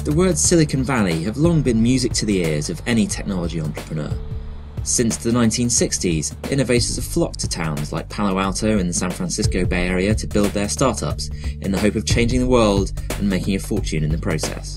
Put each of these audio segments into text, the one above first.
The words Silicon Valley have long been music to the ears of any technology entrepreneur. Since the 1960s, innovators have flocked to towns like Palo Alto in the San Francisco Bay Area to build their startups in the hope of changing the world and making a fortune in the process.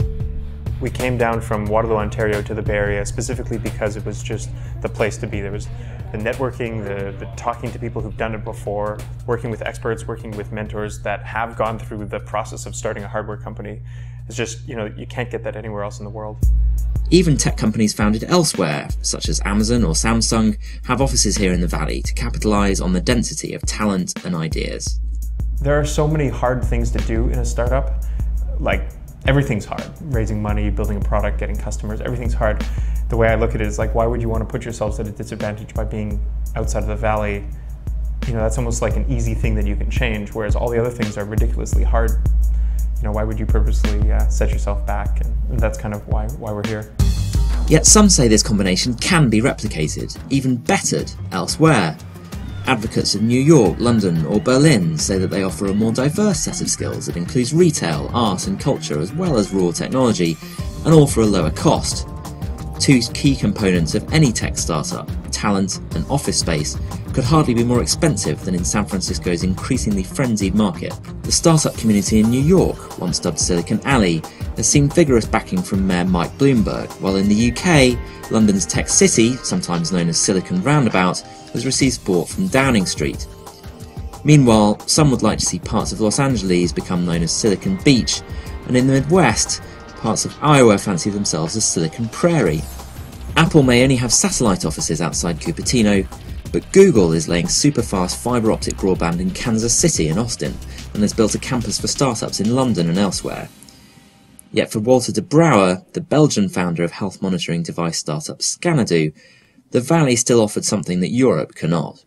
We came down from Waterloo, Ontario to the Bay Area specifically because it was just the place to be. There was the networking, the talking to people who've done it before, working with experts, working with mentors that have gone through the process of starting a hardware company. It's just, you can't get that anywhere else in the world. Even tech companies founded elsewhere, such as Amazon or Samsung, have offices here in the Valley to capitalise on the density of talent and ideas. There are so many hard things to do in a startup. Like, everything's hard. Raising money, building a product, getting customers, everything's hard. The way I look at it is like, why would you want to put yourselves at a disadvantage by being outside of the Valley? That's almost like an easy thing that you can change, whereas all the other things are ridiculously hard. Why would you purposely set yourself back? And that's kind of why we're here. Yet some say this combination can be replicated, even bettered, elsewhere. Advocates of New York, London or Berlin say that they offer a more diverse set of skills that includes retail, art and culture as well as raw technology, and all for a lower cost. Two key components of any tech startup, talent and office space, could hardly be more expensive than in San Francisco's increasingly frenzied market. The startup community in New York, once dubbed Silicon Alley, has seen vigorous backing from Mayor Mike Bloomberg, while in the UK, London's Tech City, sometimes known as Silicon Roundabout, has received support from Downing Street. Meanwhile, some would like to see parts of Los Angeles become known as Silicon Beach, and in the Midwest, parts of Iowa fancy themselves as Silicon Prairie. Apple may only have satellite offices outside Cupertino, but Google is laying super-fast fibre optic broadband in Kansas City and Austin, and has built a campus for startups in London and elsewhere. Yet for Walter de Brouwer, the Belgian founder of health monitoring device startup Scanadu, the Valley still offered something that Europe cannot.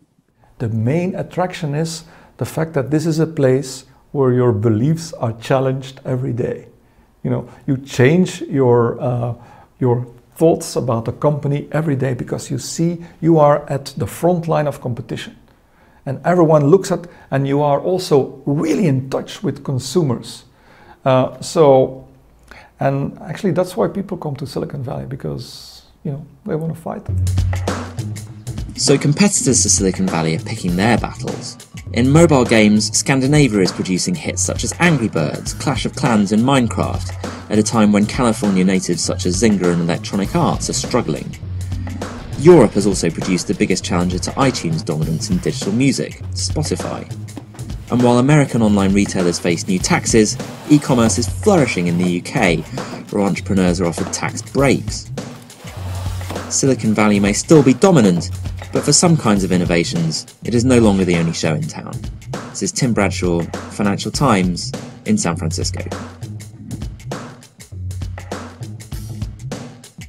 The main attraction is the fact that this is a place where your beliefs are challenged every day. You change your thoughts about the company every day because you see you are at the front line of competition. And everyone looks at, and you are also really in touch with consumers. And actually that's why people come to Silicon Valley, because they want to fight. So competitors to Silicon Valley are picking their battles. In mobile games, Scandinavia is producing hits such as Angry Birds, Clash of Clans and Minecraft, at a time when California natives such as Zynga and Electronic Arts are struggling. Europe has also produced the biggest challenger to iTunes' dominance in digital music, Spotify. And while American online retailers face new taxes, e-commerce is flourishing in the UK, where entrepreneurs are offered tax breaks. Silicon Valley may still be dominant, but for some kinds of innovations, it is no longer the only show in town. This is Tim Bradshaw, Financial Times, in San Francisco.